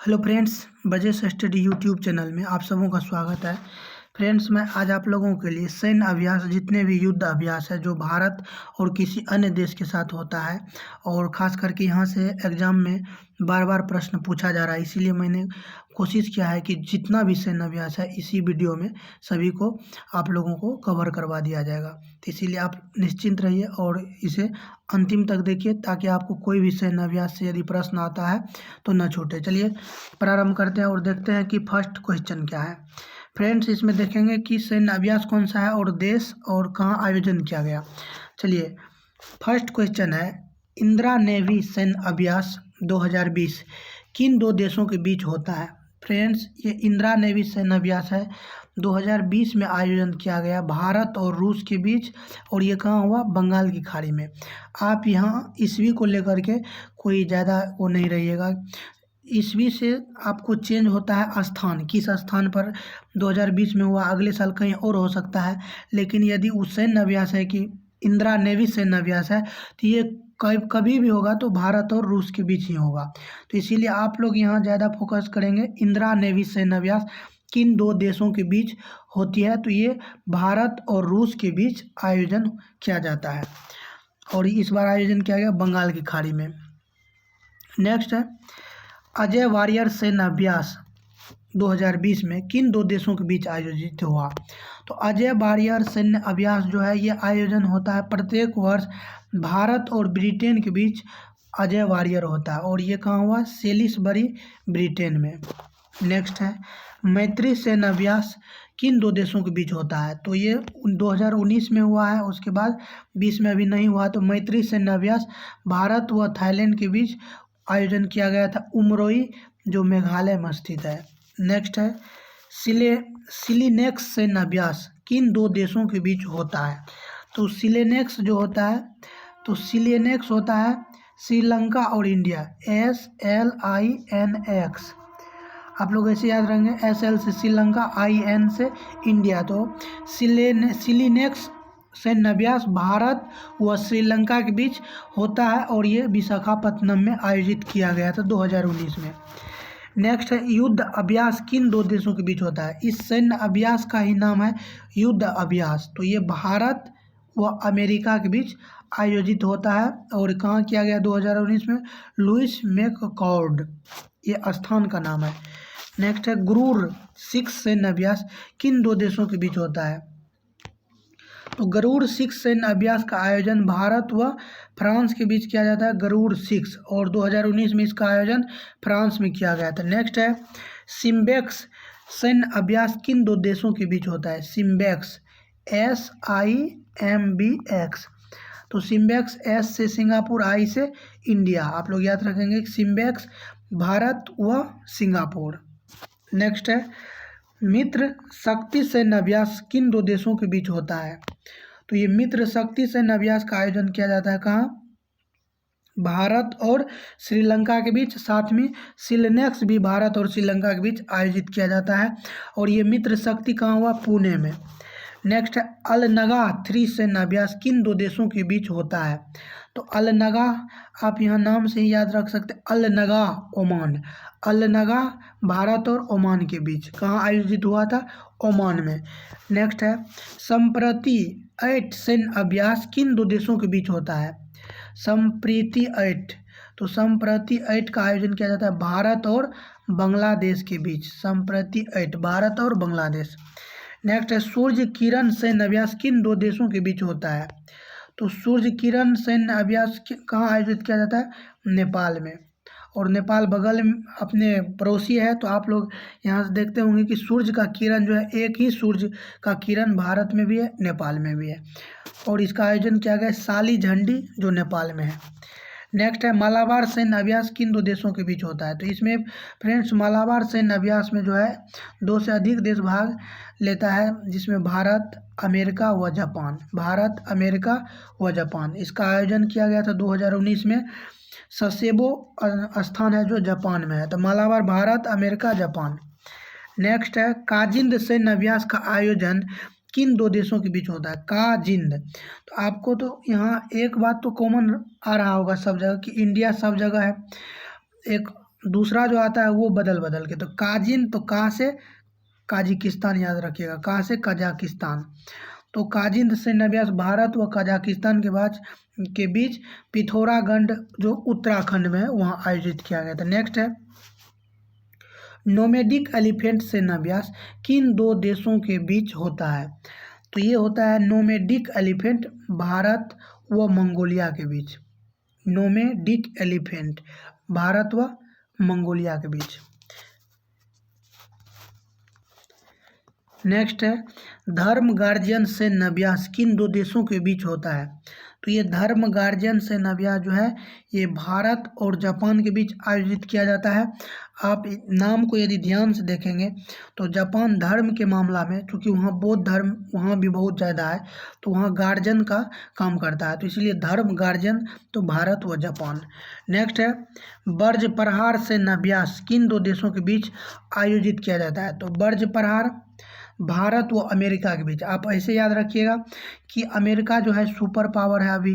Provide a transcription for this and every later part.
Hello friends, बजेस study YouTube channel में आप सबों का स्वागत है। फ्रेंड्स, मैं आज आप लोगों के लिए सैन्य अभ्यास, जितने भी युद्ध अभ्यास है जो भारत और किसी अन्य देश के साथ होता है, और ख़ास करके यहाँ से एग्ज़ाम में बार बार प्रश्न पूछा जा रहा है, इसीलिए मैंने कोशिश किया है कि जितना भी सैन्य अभ्यास है इसी वीडियो में सभी को आप लोगों को कवर करवा दिया जाएगा। तो इसीलिए आप निश्चिंत रहिए और इसे अंतिम तक देखिए, ताकि आपको कोई भी सैन्य अभ्यास से यदि प्रश्न आता है तो न छूटे। चलिए प्रारंभ करते हैं और देखते हैं कि फर्स्ट क्वेश्चन क्या है। फ्रेंड्स, इसमें देखेंगे कि सैन्य अभ्यास कौन सा है और देश और कहाँ आयोजन किया गया। चलिए, फर्स्ट क्वेश्चन है, इंदिरा नेवी सैन्य अभ्यास 2020 किन दो देशों के बीच होता है। फ्रेंड्स, ये इंदिरा नेवी सैन्य अभ्यास है 2020 में आयोजन किया गया भारत और रूस के बीच, और ये कहाँ हुआ? बंगाल की खाड़ी में। आप यहाँ ईस्वी को लेकर के कोई ज़्यादा वो नहीं रहिएगा, ईस्वी से आपको चेंज होता है स्थान, किस स्थान पर 2020 में हुआ, अगले साल कहीं और हो सकता है। लेकिन यदि उस सैन्य अभ्यास है कि इंदिरा नेवी सैन्य अभ्यास है, तो ये कभी भी होगा तो भारत और रूस के बीच ही होगा। तो इसीलिए आप लोग यहाँ ज़्यादा फोकस करेंगे, इंदिरा नेवी सैन्य अभ्यास किन दो देशों के बीच होती है, तो ये भारत और रूस के बीच आयोजन किया जाता है, और इस बार आयोजन किया गया बंगाल की खाड़ी में। नेक्स्ट है, अजय वारियर सैन्य अभ्यास 2020 में किन दो देशों के बीच आयोजित हुआ। तो अजय वारियर सैन्य अभ्यास जो है ये आयोजन होता है प्रत्येक वर्ष भारत और ब्रिटेन के बीच। अजय वारियर होता है और ये कहाँ हुआ? सेलिसबरी, ब्रिटेन में। नेक्स्ट है, मैत्री सैन्य अभ्यास किन दो देशों के बीच होता है। तो ये 2019 में हुआ है, उसके बाद 20 में अभी नहीं हुआ। तो मैत्री सैन्य अभ्यास भारत व थाईलैंड के बीच आयोजन किया गया था, उमरोई, जो मेघालय में स्थित है। नेक्स्ट है, सिलीनेक्स सैन्य अभ्यास किन दो देशों के बीच होता है। तो सिलीनेक्स जो होता है, तो सिलीनेक्स होता है श्रीलंका और इंडिया, SLINX। आप लोग ऐसे याद रखेंगे, SL से श्रीलंका, IN से इंडिया। तो सिलीनेक्स सैन्य अभ्यास भारत व श्रीलंका के बीच होता है, और ये विशाखापत्तनम में आयोजित किया गया था 2019 में। नेक्स्ट है, युद्ध अभ्यास किन दो देशों के बीच होता है। इस सैन्य अभ्यास का ही नाम है युद्ध अभ्यास। तो ये भारत व अमेरिका के बीच आयोजित होता है, और कहाँ किया गया? 2019 में लुइस मैककॉर्ड, ये स्थान का नाम है। नेक्स्ट है, गरुड़ 6 सैन्य अभ्यास किन दो देशों के बीच होता है। तो गरुड़ 6 सैन्य अभ्यास का आयोजन भारत व फ्रांस के बीच किया जाता है, गरुड़ 6, और 2019 में इसका आयोजन फ्रांस में किया गया था। नेक्स्ट है, सिम्बेक्स सैन्य अभ्यास किन दो देशों के बीच होता है। SIMBEX, SIMBX। तो सिम्बेक्स, S से सिंगापुर, I से इंडिया। आप लोग याद रखेंगे सिम्बेक्स भारत व सिंगापुर। नेक्स्ट है, मित्र शक्ति सैन्य अभ्यास किन दो देशों के बीच होता है। तो ये मित्र शक्ति सैन्य अभ्यास का आयोजन किया जाता है कहाँ? भारत और श्रीलंका के बीच। साथ में सिलीनेक्स भी भारत और श्रीलंका के बीच आयोजित किया जाता है, और ये मित्र शक्ति कहाँ हुआ? पुणे में। नेक्स्ट है, अलनगा 3 सैन्य अभ्यास किन दो देशों के बीच होता है। तो अलनगा आप यहाँ नाम से ही याद रख सकते हैं, अलनगा ओमान। अलनगा भारत और ओमान के बीच कहाँ आयोजित हुआ था? ओमान में। नेक्स्ट है, संप्रति 8 सैन्य अभ्यास किन दो देशों के बीच होता है। संप्रीति 8। तो संप्रति 8 का आयोजन किया जाता है भारत और बांग्लादेश के बीच। संप्रति 8 भारत और बांग्लादेश। नेक्स्ट है, सूर्य किरण सैन्य अभ्यास किन दो देशों के बीच होता है। तो सूर्य किरण सैन्य अभ्यास कहाँ आयोजित किया जाता है? नेपाल में, और नेपाल बगल में अपने पड़ोसी है। तो आप लोग यहाँ से देखते होंगे कि सूर्य का किरण जो है, एक ही सूर्य का किरण भारत में भी है, नेपाल में भी है, और इसका आयोजन किया गया साली झंडी, जो नेपाल में है। नेक्स्ट है, मालाबार सैन्य अभ्यास किन दो देशों के बीच होता है। तो इसमें फ्रेंड्स, मालाबार सैन्य अभ्यास में जो है 2 से अधिक देश भाग लेता है, जिसमें भारत, अमेरिका व जापान। भारत, अमेरिका व जापान। इसका आयोजन किया गया था 2019 में। ससेबो स्थान है जो जापान में है। तो Malabar Bharat, America, Japan. Next है, काजिंद सैन्य अभ्यास का आयोजन किन दो देशों के बीच होता है। काजिंद। तो आपको तो यहाँ एक बात तो कॉमन आ रहा होगा सब जगह कि इंडिया सब जगह है, एक दूसरा जो आता है वो बदल बदल के, तो काजिन, तो का से काजिकिस्तान याद रखिएगा, का से कजाकिस्तान। तो काजिन सैन्य अभ्यास भारत व कजाकिस्तान के बीच पिथौरागढ़ जो उत्तराखंड में है वहाँ आयोजित किया गया था। नेक्स्ट है नोमैडिक एलिफेंट सैन्य अभ्यास किन दो देशों के बीच होता है? तो ये होता है नोमैडिक एलिफेंट भारत व मंगोलिया के बीच। नोमैडिक एलिफेंट भारत व मंगोलिया के बीच। नेक्स्ट है धर्म गार्जियन सैन्य अभ्यास किन दो देशों के बीच होता है? तो ये धर्म गार्जियन सैन्य अभ्यास जो है ये भारत और जापान के बीच आयोजित किया जाता है। आप नाम को यदि ध्यान से देखेंगे तो जापान धर्म के मामला में, क्योंकि वहाँ बौद्ध धर्म वहाँ भी बहुत ज़्यादा है, तो वहाँ गार्जियन का काम करता है, तो इसलिए धर्म गार्जियन तो भारत व जापान। नेक्स्ट है बर्ज प्रहार सैन्य अभ्यास किन दो देशों के बीच आयोजित किया जाता है? तो बर्ज प्रहार भारत व अमेरिका के बीच। आप ऐसे याद रखिएगा कि अमेरिका जो है सुपर पावर है, अभी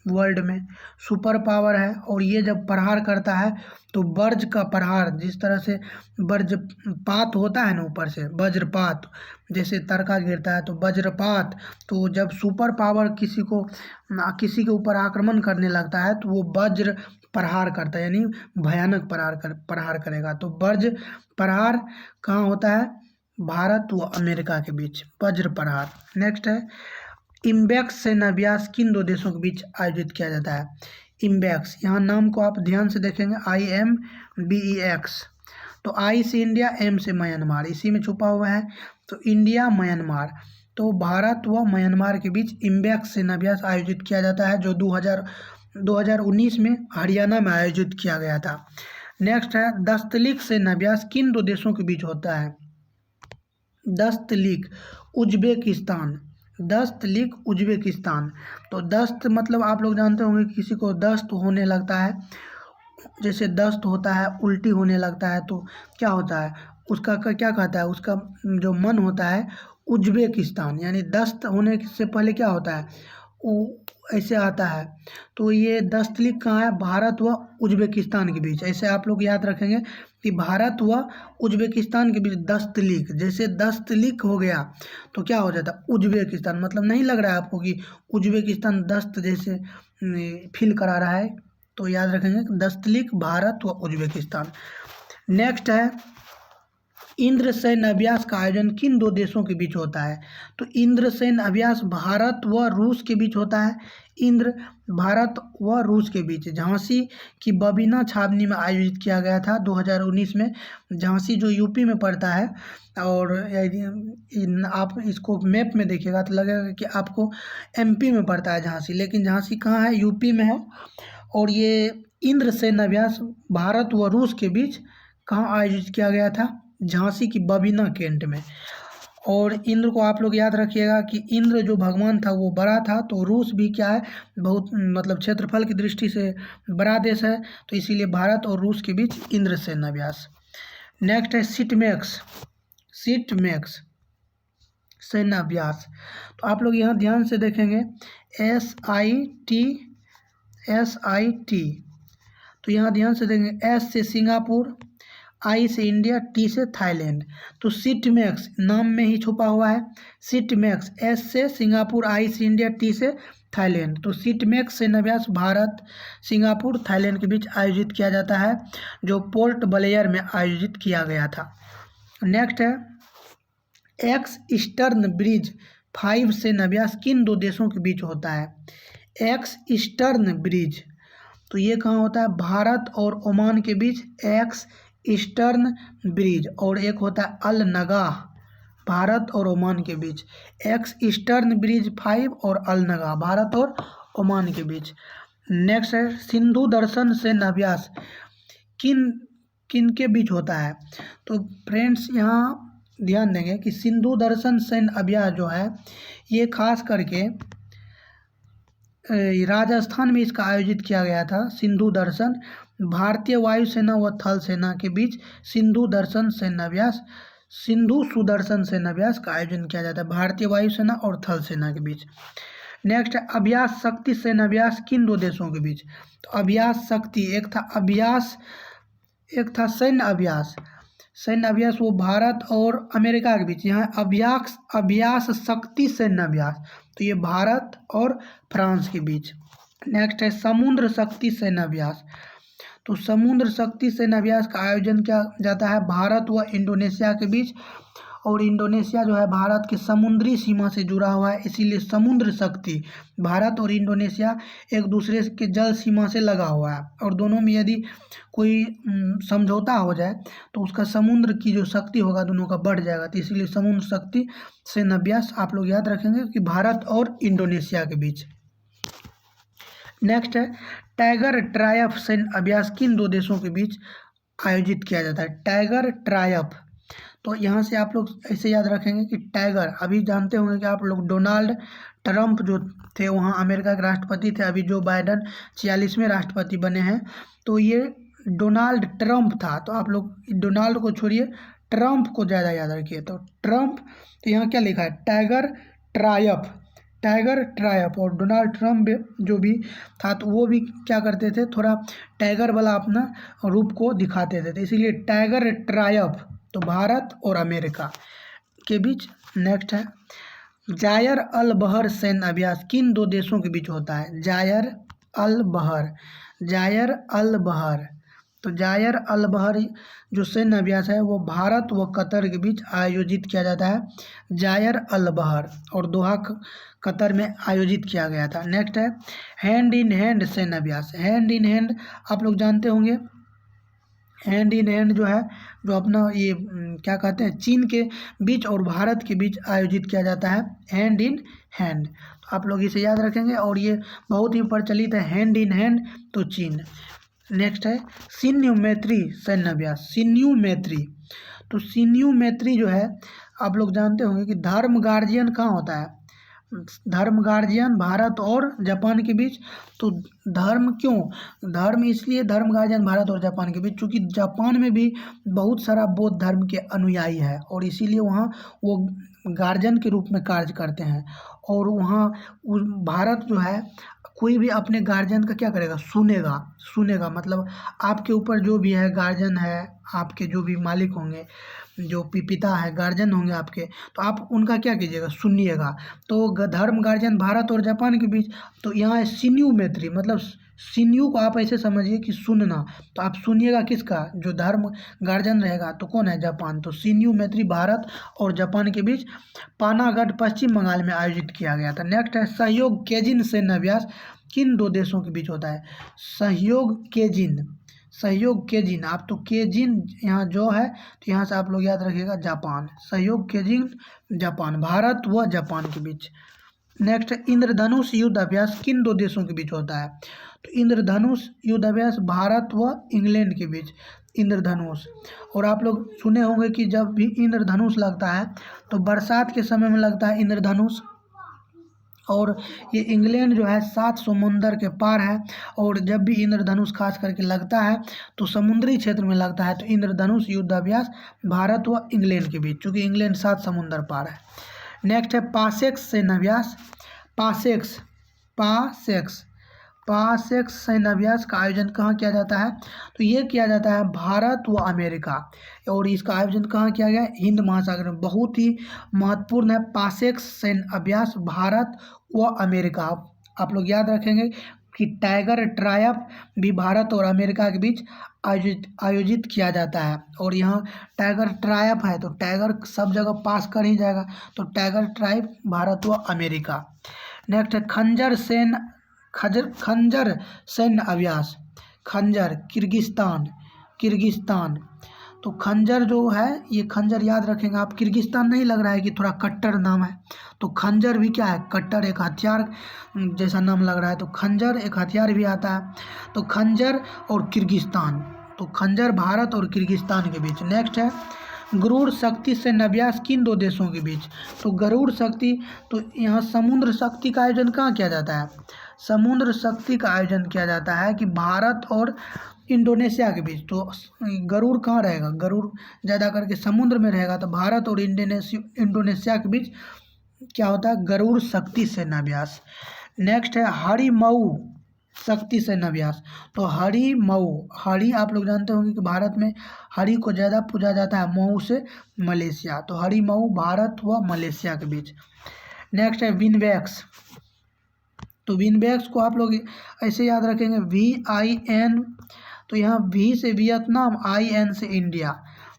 वर्ल्ड में सुपर पावर है, और ये जब प्रहार करता है तो बर्ज का प्रहार, जिस तरह से वज्रपात होता है ना ऊपर से, वज्रपात जैसे तड़का गिरता है तो वज्रपात, तो जब सुपर पावर किसी के ऊपर आक्रमण करने लगता है तो वो वज्र प्रहार करता है, यानी भयानक प्रहार करेगा। तो वज्र प्रहार कहाँ होता है? भारत व अमेरिका के बीच वज्र प्रहार। नेक्स्ट है इम्बैक्स सैन्य अभ्यास किन दो देशों के बीच आयोजित किया जाता है? इम्बैक्स, यहाँ नाम को आप ध्यान से देखेंगे IMBEX, तो आई से इंडिया, एम से म्यांमार, इसी में छुपा हुआ है, तो इंडिया म्यांमार। तो भारत व म्यांमार के बीच इम्बैक्स सैन्य अभ्यास आयोजित किया जाता है, जो 2019 में हरियाणा में आयोजित किया गया था। नेक्स्ट है दस्तलिक सैन्य अभ्यास किन दो देशों के बीच होता है? दस्तलिक उज्बेकिस्तान, दस्तलिक उज्बेकिस्तान। तो दस्त मतलब आप लोग जानते होंगे किसी को दस्त होने लगता है, जैसे दस्त होता है, उल्टी होने लगता है, तो क्या होता है उसका क्या कहता है, उसका जो मन होता है उज्बेकिस्तान, यानी दस्त होने से पहले क्या होता है वो ऐसे आता है। तो ये दस्तलिक कहाँ है? भारत व उज्बेकिस्तान के बीच। ऐसे आप लोग याद रखेंगे कि भारत व उज्बेकिस्तान के बीच दस्तलिक, जैसे दस्तलिक हो गया तो क्या हो जाता है उज्बेकिस्तान, मतलब नहीं लग रहा है आपको कि उज्बेकिस्तान दस्त जैसे फील करा रहा है, तो याद रखेंगे दस्तलिक भारत व उज्बेकिस्तान। नेक्स्ट है इंद्रसेन अभ्यास का आयोजन किन दो देशों के बीच होता है? तो इंद्रसेन अभ्यास भारत व रूस के बीच होता है। भारत व रूस के बीच झांसी की बबीना छावनी में आयोजित किया गया था 2019 में। झांसी जो यूपी में पड़ता है, और आप इसको मैप में देखिएगा तो लगेगा कि आपको MP में पड़ता है झांसी, लेकिन झांसी कहाँ है? यूपी में है। और ये इंद्रसेन अभ्यास भारत व रूस के बीच कहाँ आयोजित किया गया था? झांसी की बबीना कैंट में। और इंद्र को आप लोग याद रखिएगा कि इंद्र जो भगवान था वो बड़ा था, तो रूस भी क्या है बहुत मतलब क्षेत्रफल की दृष्टि से बड़ा देश है, तो इसीलिए भारत और रूस के बीच इंद्रसेन अभ्यास। नेक्स्ट है सिटमैक्स सैन्य अभ्यास। तो आप लोग यहाँ ध्यान से देखेंगे SIT, तो यहाँ ध्यान से देखेंगे S से सिंगापुर, I से इंडिया, T से थाईलैंड। तो सिटमैक्स नाम में ही छुपा हुआ है। सिटमैक्स S से सिंगापुर, I से इंडिया, T से थाईलैंड। तो सिटमैक्स सैन्य अभ्यास भारत, सिंगापुर, थाईलैंड के बीच आयोजित किया जाता है, जो पोर्ट ब्लेयर में आयोजित किया गया था। नेक्स्ट है एक्स ईस्टर्न ब्रिज 5 सैन्य अभ्यास किन दो देशों के बीच होता है? एक्स ईस्टर्न ब्रिज, तो ये कहाँ होता है? भारत और ओमान के बीच एक्स ईस्टर्न ब्रिज। और एक होता है अल नगाह, भारत और ओमान के बीच। एक्स ईस्टर्न ब्रिज 5 और अल नगाह भारत और ओमान के बीच। नेक्स्ट है सिंधु दर्शन सैन्य अभ्यास किन के बीच होता है? तो फ्रेंड्स यहाँ ध्यान देंगे कि सिंधु दर्शन सैन्य अभ्यास जो है ये खास करके राजस्थान में इसका आयोजित किया गया था। सिंधु दर्शन भारतीय वायुसेना व थल सेना के बीच सिंधु सुदर्शन सैन्य अभ्यास का आयोजन किया जाता है, भारतीय वायुसेना और थल सेना के बीच। नेक्स्ट है अभ्यास शक्ति सैन्य अभ्यास किन दो देशों के बीच? तो अभ्यास शक्ति, एक था अभ्यास एक था सैन्य अभ्यास। सैन्य अभ्यास वो भारत और अमेरिका के बीच, यहाँ अभ्यास अभ्यास शक्ति सैन्य अभ्यास, तो ये भारत और फ्रांस के बीच। नेक्स्ट है समुद्र शक्ति सैन्य अभ्यास। तो समुद्र शक्ति सैन्य अभ्यास का आयोजन किया जाता है भारत व इंडोनेशिया के बीच, और इंडोनेशिया जो है भारत के समुद्री सीमा से जुड़ा हुआ है, इसीलिए समुद्र शक्ति। भारत और इंडोनेशिया एक दूसरे के जल सीमा से लगा हुआ है, और दोनों में यदि कोई समझौता हो जाए तो उसका समुद्र की जो शक्ति होगा दोनों का बढ़ जाएगा, तो इसीलिए समुद्र शक्ति सैन्य अभ्यास आप लोग याद रखेंगे कि भारत और इंडोनेशिया के बीच। नेक्स्ट है टाइगर ट्रायफ सैन्य अभ्यास किन दो देशों के बीच आयोजित किया जाता है? टाइगर ट्रायफ, तो यहाँ से आप लोग ऐसे याद रखेंगे कि टाइगर, अभी जानते होंगे कि आप लोग डोनाल्ड ट्रंप जो थे वहाँ अमेरिका के राष्ट्रपति थे, अभी जो बाइडन 46वें राष्ट्रपति बने हैं, तो ये डोनाल्ड ट्रंप था। तो आप लोग डोनाल्ड को छोड़िए, ट्रंप को ज़्यादा याद रखिए। तो ट्रंप, तो यहाँ क्या लिखा है? Tiger triumph, tiger triumph. और डोनाल्ड ट्रंप जो भी था तो वो भी क्या करते थे, थोड़ा टाइगर वाला अपना रूप को दिखाते थे, तो इसीलिए टाइगर ट्रायफ, तो भारत और अमेरिका के बीच। नेक्स्ट है जायर अल बहर सैन्य अभ्यास किन दो देशों के बीच होता है? जायर अल बहर, जायर अल बहर, तो जायर अल बहर जो सैन्य अभ्यास है वो भारत व कतर के बीच आयोजित किया जाता है, जायर अल बहर, और दोहा कतर में आयोजित किया गया था। नेक्स्ट है हैंड इन हैंड सैन्य अभ्यास। हैंड इन हैंड आप लोग जानते होंगे, हैंड इन हैंड जो है, जो अपना ये क्या कहते हैं, चीन के बीच और भारत के बीच आयोजित किया जाता है, हैंड इन हैंड। तो आप लोग इसे याद रखेंगे, और ये बहुत ही प्रचलित है, हैंड इन हैंड, तो चीन। नेक्स्ट है सिन्यू मैत्री सैन्य अभ्यास। सिन्यू मैत्री, तो सिन्यू मैत्री जो है आप लोग जानते होंगे कि धर्म गार्जियन कहाँ होता है? धर्म गार्जियन भारत और जापान के बीच। तो धर्म क्यों? धर्म इसलिए धर्म गार्जियन भारत और जापान के बीच क्योंकि जापान में भी बहुत सारा बौद्ध धर्म के अनुयायी है, और इसीलिए वहाँ वो गार्जियन के रूप में कार्य करते हैं। और वहाँ भारत जो है कोई भी अपने गार्जियन का क्या करेगा? सुनेगा, सुनेगा, मतलब आपके ऊपर जो भी है गार्जियन है, आपके जो भी मालिक होंगे, जो पिता है, गार्जियन होंगे आपके, तो आप उनका क्या कीजिएगा? सुनिएगा। तो धर्म गार्जियन भारत और जापान के बीच, तो यहाँ है सिन्यू मैत्री, मतलब सिन्यू को आप ऐसे समझिए कि सुनना, तो आप सुनिएगा किसका? जो धर्म गार्जियन रहेगा, तो कौन है? जापान। तो सिन्यू मैत्री भारत और जापान के बीच पानागढ़ पश्चिम बंगाल में आयोजित किया गया था। नेक्स्ट है सहयोग केजिन सैन्य अभ्यास किन दो देशों के बीच होता है? सहयोग केजिन, सहयोग केजिन, आप तो केजिन यहाँ जो है तो यहाँ से आप लोग याद रखिएगा जापान। सहयोग केजिन जापान, भारत व जापान के बीच। नेक्स्ट इंद्रधनुष युद्ध अभ्यास किन दो देशों के बीच होता है? तो इंद्रधनुष युद्ध अभ्यास भारत व इंग्लैंड के बीच, इंद्रधनुष। और आप लोग सुने होंगे कि जब भी इंद्रधनुष लगता है तो बरसात के समय में लगता है इंद्रधनुष, और ये इंग्लैंड जो है 7 समुंदर के पार है, और जब भी इंद्रधनुष खास करके लगता है तो समुद्री क्षेत्र में लगता है। तो इंद्रधनुष युद्ध अभ्यास भारत व इंग्लैंड के बीच, चूँकि इंग्लैंड 7 समुंदर पार है। नेक्स्ट है पासेक्स सैन्य अभ्यास। पासेक्स, पासेक्स, पासेक्स सैन्य अभ्यास का आयोजन कहाँ किया जाता है? तो ये किया जाता है भारत व अमेरिका, और इसका आयोजन कहाँ किया गया? हिंद महासागर में। बहुत ही महत्वपूर्ण है पासेक्स सैन्य अभ्यास भारत व अमेरिका। आप लोग याद रखेंगे कि टाइगर ट्रायफ भी भारत और अमेरिका के बीच आयोजित किया जाता है, और यहाँ टाइगर ट्रायफ है तो टाइगर सब जगह पास कर ही जाएगा, तो टाइगर ट्रायफ भारत व अमेरिका। नेक्स्ट है खंजर सैन्य अभ्यास। खंजर किर्गिस्तान, किर्गिस्तान, तो खंजर जो है, ये खंजर याद रखेंगे आप। किर्गिस्तान नहीं लग रहा है कि थोड़ा कट्टर नाम है? तो खंजर भी क्या है? कट्टर, एक हथियार जैसा नाम लग रहा है, तो खंजर एक हथियार भी आता है। तो खंजर और किर्गिस्तान, तो खंजर भारत और किर्गिस्तान के बीच। नेक्स्ट है गरुड़ शक्ति सैन्य अभ्यास किन दो देशों के बीच? तो गरुड़ शक्ति, तो यहाँ समुद्र शक्ति का आयोजन कहाँ किया जाता है? समुद्र शक्ति का आयोजन किया जाता है कि भारत और इंडोनेशिया के बीच। तो गरुड़ कहाँ रहेगा? गरुड़ ज़्यादा करके समुद्र में रहेगा, तो भारत और इंडोनेशिया के बीच क्या होता है? गरुड़ शक्ति सैन्य अभ्यास। नेक्स्ट है हरिमऊ शक्ति सैन्य अभ्यास। तो हरी मऊ, हरी आप लोग जानते होंगे कि भारत में हरी को ज़्यादा पूजा जाता है, मऊ से मलेशिया। तो हरी मऊ भारत व मलेशिया के बीच। नेक्स्ट है विनबैक्स। तो विनबैक्स को आप लोग ऐसे याद रखेंगे VIN, तो यहाँ V से वियतनाम, IN से इंडिया।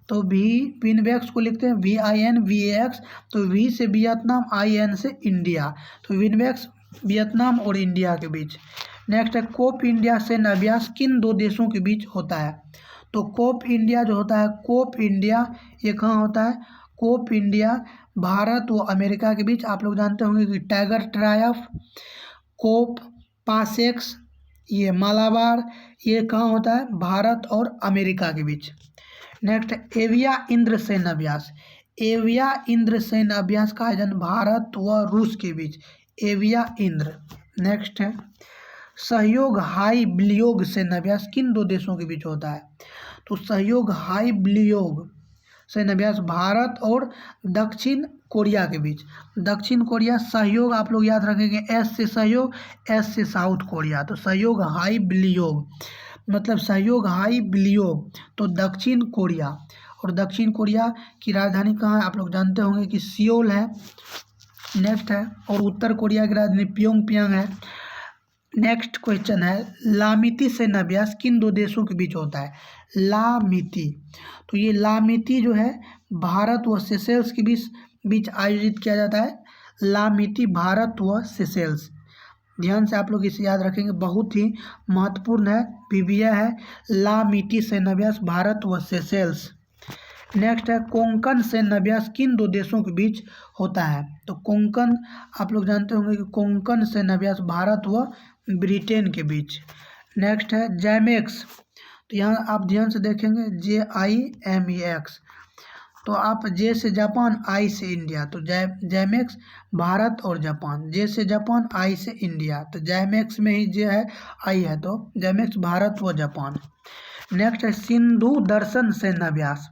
तो विनबैक्स को लिखते हैं VINVAX। तो V से वियतनाम, IN से इंडिया। तो विनबैक्स वियतनाम और इंडिया के बीच। नेक्स्ट है कोप इंडिया सैन्य अभ्यास किन दो देशों के बीच होता है? तो कोप इंडिया जो होता है, कोप इंडिया ये कहाँ होता है? कोप इंडिया भारत व अमेरिका के बीच। आप लोग जानते होंगे कि टाइगर ट्रायफ, कोप, पासेक्स, ये मालाबार, ये कहाँ होता है? भारत और अमेरिका के बीच। नेक्स्ट एविया इंद्र सैन्य अभ्यास। एविया इंद्र सैन्य अभ्यास का आयोजन भारत व रूस के बीच, एविया इंद्र। नेक्स्ट है सहयोग हाई विलियोग सैन्य अभ्यास किन दो देशों के बीच होता है? तो सहयोग हाई विलियोग सैन्य अभ्यास भारत और दक्षिण कोरिया के बीच। दक्षिण कोरिया, सहयोग आप लोग याद रखेंगे S से सहयोग, S से साउथ कोरिया। तो सहयोग हाई विलियोग मतलब सहयोग हाई विलियोग, तो दक्षिण कोरिया। और दक्षिण कोरिया की राजधानी कहाँ है? आप लोग जानते होंगे कि सियोल है। नेक्स्ट है और उत्तर कोरिया की राजधानी प्योंगयांग है। नेक्स्ट क्वेश्चन है लामिती सैन्य अभ्यास किन दो देशों के बीच होता है? लामिती, तो ये लामिती जो है भारत व सेशेल्स के बीच आयोजित किया जाता है। लामिती भारत व सेशेल्स, ध्यान से आप लोग इसे याद रखेंगे, बहुत ही महत्वपूर्ण है, विविया है। लामिती सैन्य अभ्यास भारत व सेशेल्स। नेक्स्ट है कोंकण सैन्य अभ्यास किन दो देशों के बीच होता है? तो कोंकण आप लोग जानते होंगे कि कोंकण सैन्य अभ्यास भारत व ब्रिटेन के बीच। नेक्स्ट है जैमेक्स। तो यहाँ आप ध्यान से देखेंगे JIMEX। तो आप J से जापान, I से इंडिया। तो जैमेक्स भारत और जापान, J से जापान, I से इंडिया। तो जैमेक्स में ही J है, I है, तो जैमेक्स भारत व जापान। नेक्स्ट है सिंधु दर्शन सैन्य अभ्यास।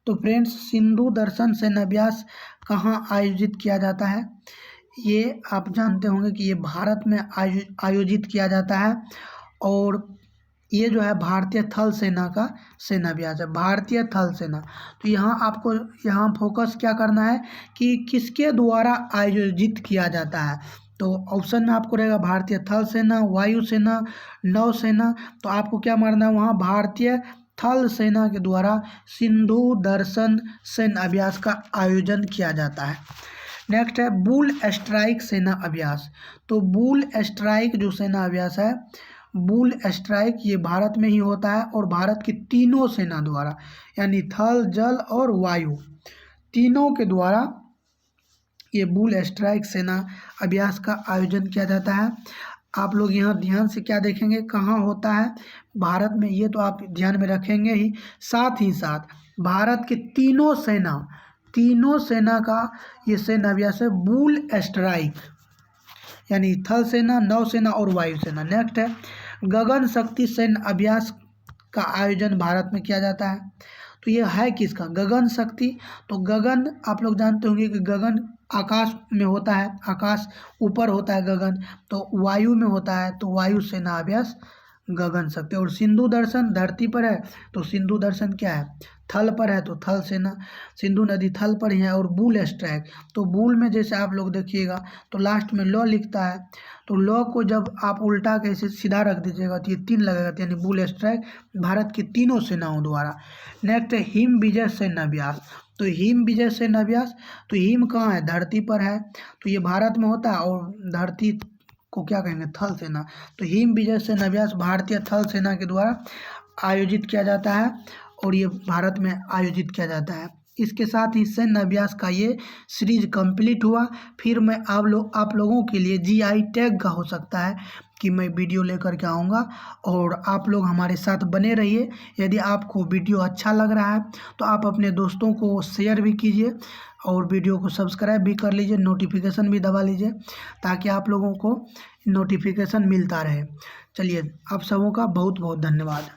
तो फ्रेंड्स सिंधु दर्शन सैन्य अभ्यास कहाँ आयोजित किया जाता है? ये आप जानते होंगे कि ये भारत में आयोजित किया जाता है। और ये जो है भारतीय थल सेना का सैन्य अभ्यास है, भारतीय थल सेना। तो यहाँ आपको यहाँ फोकस क्या करना है कि किसके द्वारा आयोजित किया जाता है। तो ऑप्शन में आपको रहेगा भारतीय थल सेना, वायु सेना, नौसेना। तो आपको क्या मारना है वहाँ? भारतीय थल सेना के द्वारा सिंधु दर्शन सैन्य अभ्यास का आयोजन किया जाता है। नेक्स्ट है बुल स्ट्राइक सेना अभ्यास। तो बुल स्ट्राइक जो सेना अभ्यास है, बुल स्ट्राइक ये भारत में ही होता है और भारत की तीनों सेना द्वारा, यानी थल, जल और वायु, तीनों के द्वारा ये बुल स्ट्राइक सेना अभ्यास का आयोजन किया जाता है। आप लोग यहाँ ध्यान से क्या देखेंगे, कहाँ होता है? भारत में, ये तो आप ध्यान में रखेंगे ही साथ भारत के तीनों सेना का ये सैन्य अभ्यास है बुल स्ट्राइक, यानी थल सेना, नौसेना और वायुसेना। नेक्स्ट है गगन शक्ति सैन्य अभ्यास का आयोजन भारत में किया जाता है। तो ये है किसका? गगन शक्ति। तो गगन आप लोग जानते होंगे कि गगन आकाश में होता है, आकाश ऊपर होता है गगन, तो वायु में होता है, तो वायु सेना अभ्यास गगन शक्ति। और सिंधु दर्शन धरती पर है, तो सिंधु दर्शन क्या है? थल पर है, तो थल सेना, सिंधु नदी थल पर ही है। और बुल स्ट्राइक, तो बुल में जैसे आप लोग देखिएगा तो लास्ट में लॉ लिखता है, तो लॉ को जब आप उल्टा कैसे सीधा रख दीजिएगा तो ये 3 लगेगा, यानी बुल स्ट्राइक भारत की तीनों सेनाओं द्वारा। नेक्स्ट है हिम विजय सैन्य अभ्यास। तो हिम विजय सैन्य अभ्यास, तो हिम कहाँ है? धरती पर है, तो ये भारत में होता है, और धरती को क्या कहेंगे? थल सेना। तो हिम विजय सैन्य अभ्यास भारतीय थल सेना के द्वारा आयोजित किया जाता है और ये भारत में आयोजित किया जाता है। इसके साथ ही सैन्य अभ्यास का ये सीरीज कंप्लीट हुआ। फिर मैं आप लोगों के लिए GI टैग का हो सकता है कि मैं वीडियो लेकर के आऊँगा, और आप लोग हमारे साथ बने रहिए। यदि आपको वीडियो अच्छा लग रहा है तो आप अपने दोस्तों को शेयर भी कीजिए और वीडियो को सब्सक्राइब भी कर लीजिए, नोटिफिकेशन भी दबा लीजिए ताकि आप लोगों को नोटिफिकेशन मिलता रहे। चलिए, आप सबों का बहुत बहुत धन्यवाद।